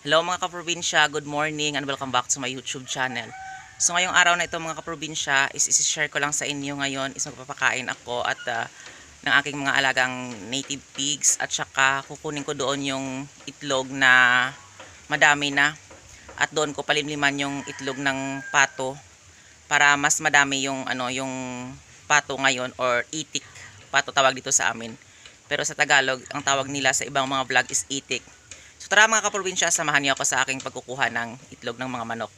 Hello mga kaprobinsya, good morning and welcome back to my YouTube channel. So ngayong araw na ito mga kaprobinsya is isi-share ko lang sa inyo ngayon is magpapakain ako at ng aking mga alagang native pigs at saka kukunin ko doon yung itlog na madami na at doon ko palimliman yung itlog ng pato para mas madami yung yung pato ngayon or itik. Pato tawag dito sa amin. Pero sa Tagalog, ang tawag nila sa ibang mga vlog is itik. So tara mga kaprobinsya, samahan niyo ako sa aking pagkukuha ng itlog ng mga manok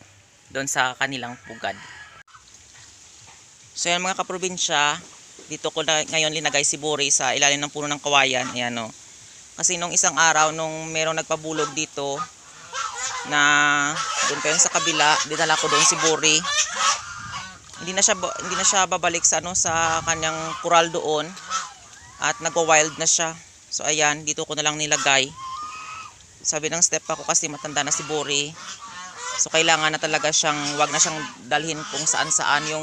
doon sa kanilang pugad. So yan mga kaprobinsya, dito ko na ngayon linagay si Buri sa ilalim ng puno ng kawayan. Ayan o. Kasi nung isang araw, nung merong nagpabulog dito, na doon pa yun sa kabila, dinala ko doon si Buri. Hindi na siya babalik sa sa kanyang kural doon at nagwa-wild na siya. So ayan, dito ko na lang nilagay. Sabi ng step ako kasi matanda na si Buri. So kailangan na talaga siyang, wag na siyang dalhin kung saan-saan yung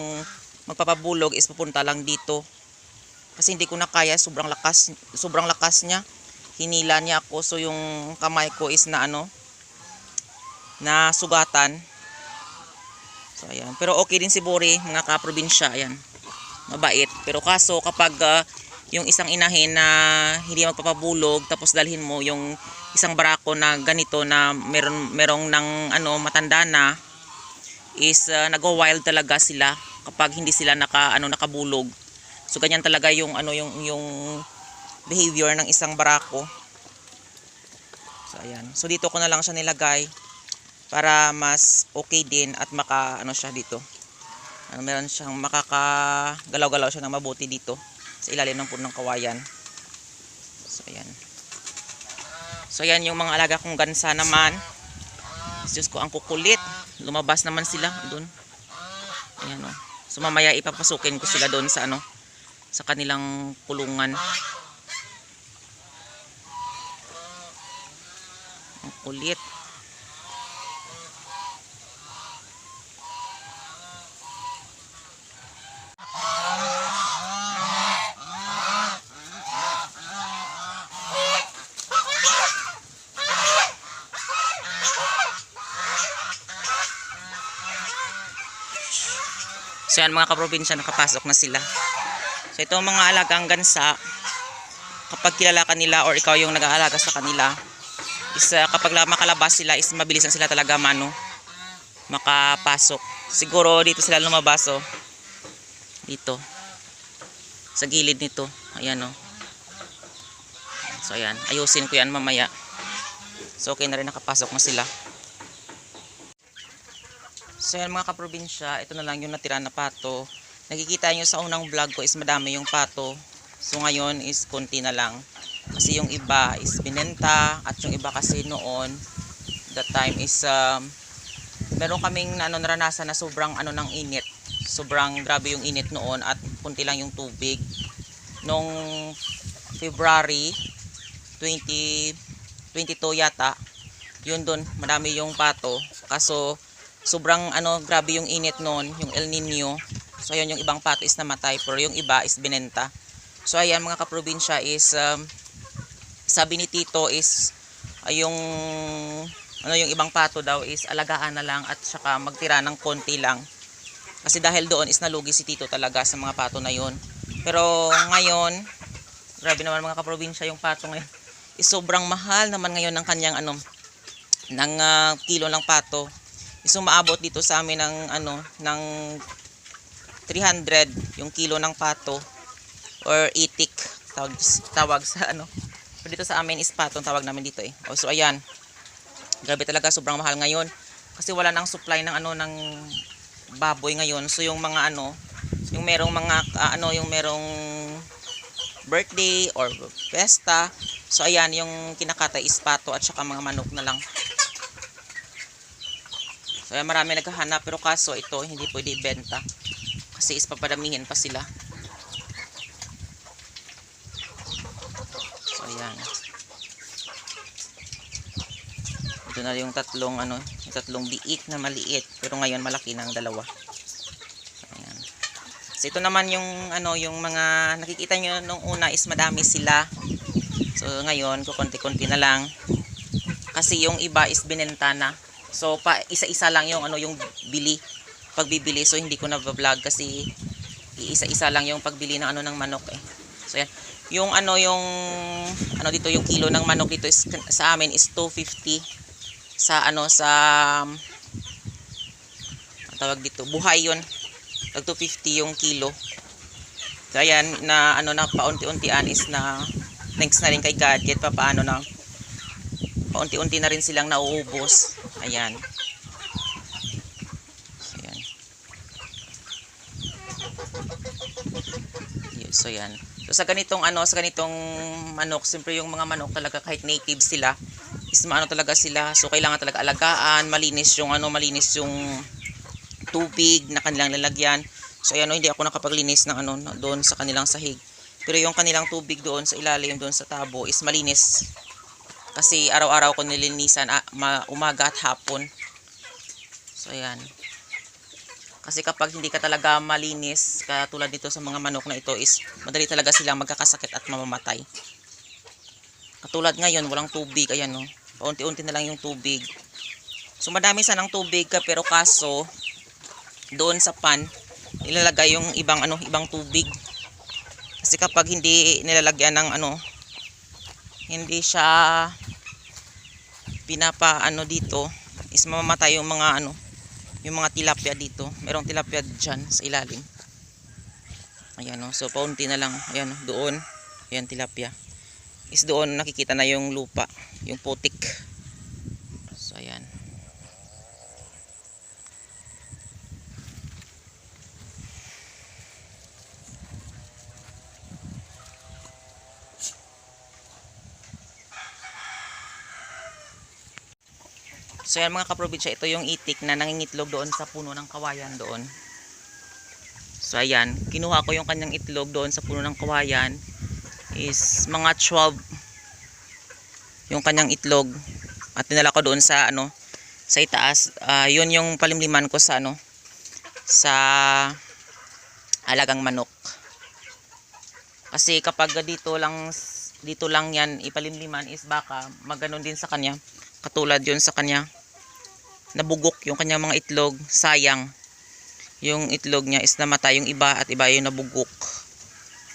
magpapabulog, is pupunta lang dito. Kasi hindi ko na kaya, sobrang lakas niya. Hinila niya ako, so yung kamay ko is na na sugatan. So ayan, pero okay din si Buri mga kaprobinsya, ayan. Mabait, pero kaso kapag yung isang inahin na hindi magpapabulog tapos dalhin mo yung isang barako na ganito na merong ng matanda na, is nagwa-wild talaga sila kapag hindi sila nakabulog. So ganyan talaga yung yung behavior ng isang barako. So ayan. So dito ko na lang siya nilagay para mas okay din at siya dito. Meron siyang makakagalaw-galaw siya ng mabuti dito sa ilalim ng puno ng kawayan. So ayan. So ayan yung mga alaga kong gansa naman. Diyos ko, ang kukulit. Lumabas naman sila doon. Ayan o. So mamaya ipapasukin ko sila doon sa sa kanilang kulungan. Ang kulit. So yan mga kaprobinsya, nakapasok na sila. So ito mga alagang gansa, kapag kilala ka nila or ikaw yung nag-aalaga sa kanila, is kapag makalabas sila, is mabilisan sila talaga makapasok. Siguro dito sila lumabas dito sa gilid nito. Ayan o. So ayan, ayusin ko yan mamaya. So okay na rin, nakapasok na sila. So yan mga kaprobinsya, ito na lang yung natira na pato. Nakikita nyo sa unang vlog ko is madami yung pato. So ngayon is konti na lang. Kasi yung iba is binenta at yung iba kasi noon, that time is meron kaming naranasan na sobrang ng init. Sobrang grabe yung init noon at kunti lang yung tubig. Nung February 2022 yata, yun doon madami yung pato. Kaso sobrang grabe yung init noon, yung El Nino. So ayun, yung ibang pato is namatay pero yung iba is binenta. So ayan mga kaprobinsya, is sabi ni Tito is yung yung ibang pato daw is alagaan na lang at saka magtira ng konti lang. Kasi dahil doon is nalugi si Tito talaga sa mga pato na yun. Pero ngayon, grabe naman mga kaprobinsya, yung pato ngayon is sobrang mahal naman ngayon ng kanyang ng kilo ng pato. Is umaabot dito sa amin ng 300 yung kilo ng pato or itik tawag sa pero dito sa amin is patong tawag namin dito So ayan, grabe talaga, sobrang mahal ngayon kasi wala nang supply ng ng baboy ngayon. So yung mga yung merong mga yung merong birthday or pesta, so ayan, yung kinakatay is pato at saka mga manok na lang. So ayan, marami naghahanap pero kaso ito hindi pwede ibenta kasi is papadamihin pa sila. So ayan, ito na yung tatlong biik na maliit pero ngayon malaki ng dalawa. So ayan. So ito naman yung yung mga nakikita nyo nung una is madami sila. So ngayon kukonti-konti na lang. Kasi yung iba is binenta na. So isa-isa lang yung ano yung pagbibili. So hindi ko na vlog kasi isa-isa lang yung pagbili ng ano ng manok eh. So yan. Yung ano dito yung kilo ng manok dito is, sa amin is 250 sa ang tawag dito, buhay yun. Tag 250 yung kilo. So ayan na na paunti-untian is na thanks na rin kay God kahit pa paano na paunti-unti na rin silang nauubos. Ayan. So yan. So yan. So sa ganitong manok, siyempre yung mga manok talaga kahit native sila, is talaga sila. So kailangan talaga alagaan, malinis yung tubig na kanilang lalagyan. So ayan, hindi ako nakapaglinis ng doon sa kanilang sahig. Pero yung kanilang tubig doon sa ilalim doon sa tabo is malinis. Kasi araw-araw ko nilinisan umaga at hapon. So ayan. Kasi kapag hindi ka talaga malinis, katulad dito sa mga manok na ito is madali talaga silang magkakasakit at mamamatay. Katulad ngayon, walang tubig, ayan no. Paunti-unti na lang yung tubig. So madami sanang tubig pero kaso doon sa pan ilalagay yung ibang tubig. Kasi kapag hindi nilalagyan ng hindi siya dito is mamamatay yung mga tilapia dito. Merong tilapia dyan sa ilalim. Ayan o. So paunti na lang. Ayan o. Doon. Ayan tilapia. Is doon nakikita na yung lupa. Yung putik. So ayan. So yan mga kaprobinsya, ito yung itik na nangingitlog doon sa puno ng kawayan doon. So ayan, kinuha ko yung kanyang itlog doon sa puno ng kawayan. Is mga 12 yung kanyang itlog. At dinala ko doon sa sa itaas. Yun yung palimliman ko sa sa alagang manok. Kasi kapag dito lang yan ipalimliman is baka maganon din sa kanya. Katulad yun sa kanya. Nabugok yung kanyang mga itlog, sayang. Yung itlog niya is namatay yung iba at iba yung nabugok.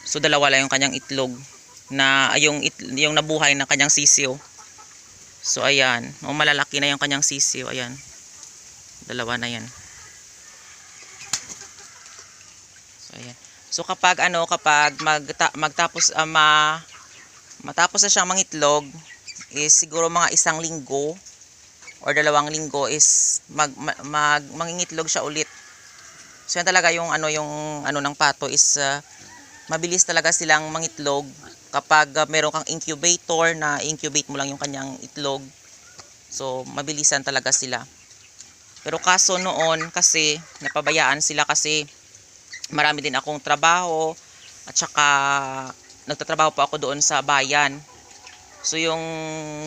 So dalawa lang yung kanyang itlog na yung nabuhay na kanyang sisiyo. So ayan, malalaki na yung kanyang sisiyo, ayan. Dalawa na yan. So ayan. So kapag matapos na siyang mangitlog is siguro mga 1 linggo or 2 linggo is mangingitlog siya ulit. So yan talaga yung ng pato is mabilis talaga silang mangitlog kapag meron kang incubator na incubate mo lang yung kanyang itlog. So mabilisan talaga sila. Pero kaso noon kasi napabayaan sila kasi marami din akong trabaho at saka nagtatrabaho pa ako doon sa bayan. So yung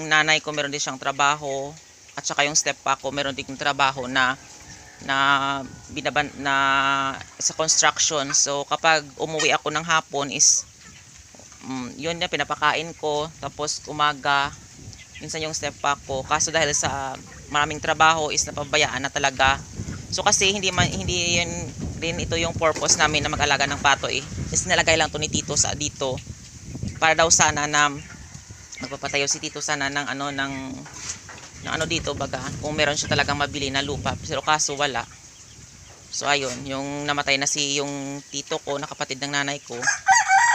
nanay ko meron din siyang trabaho at saka yung steppa ko meron din trabaho na sa construction. So kapag umuwi ako ng hapon is yun na pinapakain ko, tapos umaga minsan yung steppa ko. Kaso dahil sa maraming trabaho is napabayaan na talaga. So kasi hindi yun din ito yung purpose namin na mag-alaga ng pato eh. Is nilagay lang to ni Tito sa dito para daw sana na magpapatayo si Tito sana ng dito baga kung meron siya talagang mabili na lupa, pero kaso wala. So ayun, yung namatay na yung tito ko na kapatid ng nanay ko,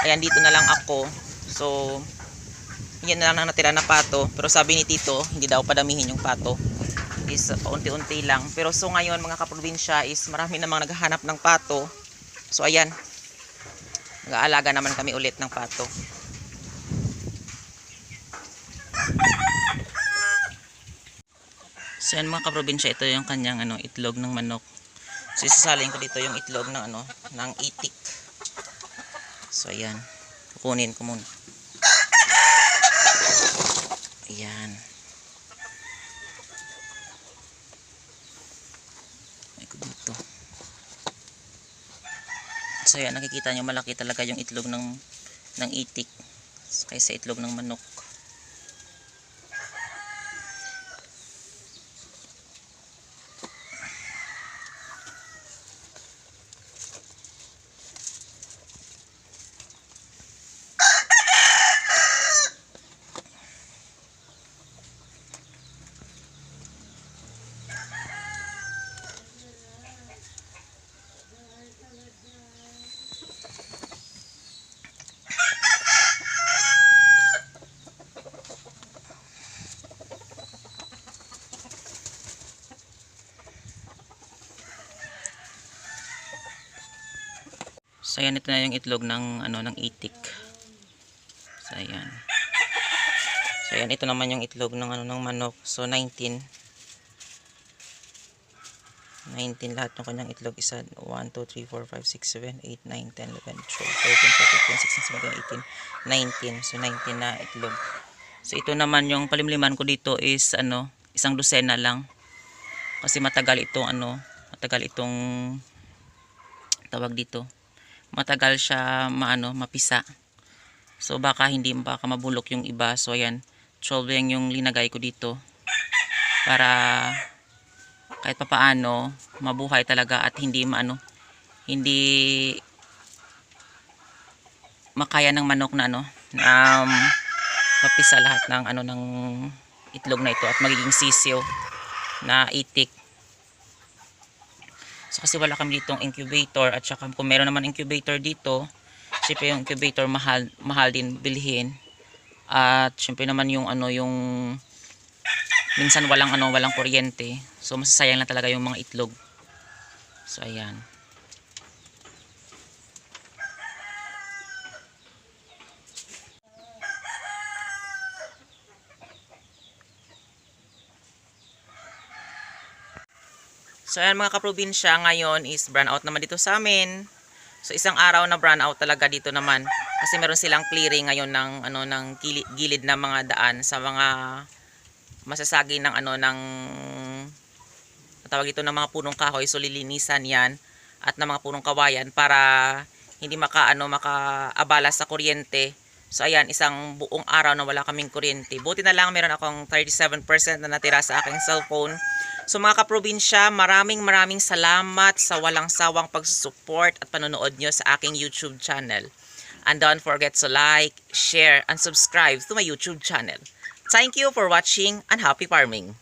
ayan dito na lang ako. So yan na lang natira na pato, pero sabi ni Tito hindi daw padamihin yung pato, is unti-unti lang. Pero so ngayon mga kaprobinsya is marami namang naghahanap ng pato. So ayan, nag-aalaga naman kami ulit ng pato. So yan mga kaprobinsya, ito yung kanyang itlog ng manok. So isasalin ko dito yung itlog ng ng itik. So ayan, kukunin ko muna. Ayan. Ito dito. So ayan, nakikita nyo malaki talaga yung itlog ng itik kaysa itlog ng manok. So ayan, ito na yung itlog ng ano ng itik. So ayan. So ayan, ito naman yung itlog ng ano ng manok. So 19 lahat ng kanyang itlog. Isa 1 2 3 4 5 6 7 8 9 10 11 12 13 14 15 16 17 18 19. So 19 na itlog. So ito naman yung palimliman ko dito is ano, isang dosena lang. Kasi matagal itong tawag dito. Matagal siya mapisa. So baka mabulok yung iba. So ayan, 12 yung linagay ko dito para kahit papaano mabuhay talaga at hindi makaya ng manok na mapisa lahat ng ng itlog na ito at magiging sisiyo na itik. So kasi wala kami ditong incubator, at saka kung meron naman incubator dito, syempre yung incubator mahal din bilhin. At syempre naman yung minsan walang kuryente. So masasayang lang talaga yung mga itlog. So ayan. So ayan mga kaprobinsya, ngayon is brown out naman dito sa amin. So isang araw na brown out talaga dito naman kasi meron silang clearing ngayon ng gilid na mga daan sa mga masasagi ng tawag ito ng mga punong kahoy. So lilinisan 'yan at ng mga punong kawayan para hindi makaabala sa kuryente. So ayan, isang buong araw na wala kaming kuryente. Buti na lang meron akong 37% na natira sa aking cellphone. So mga kaprobinsya, maraming salamat sa walang sawang pagsusupport at panonood nyo sa aking YouTube channel. And don't forget to like, share, and subscribe to my YouTube channel. Thank you for watching and happy farming!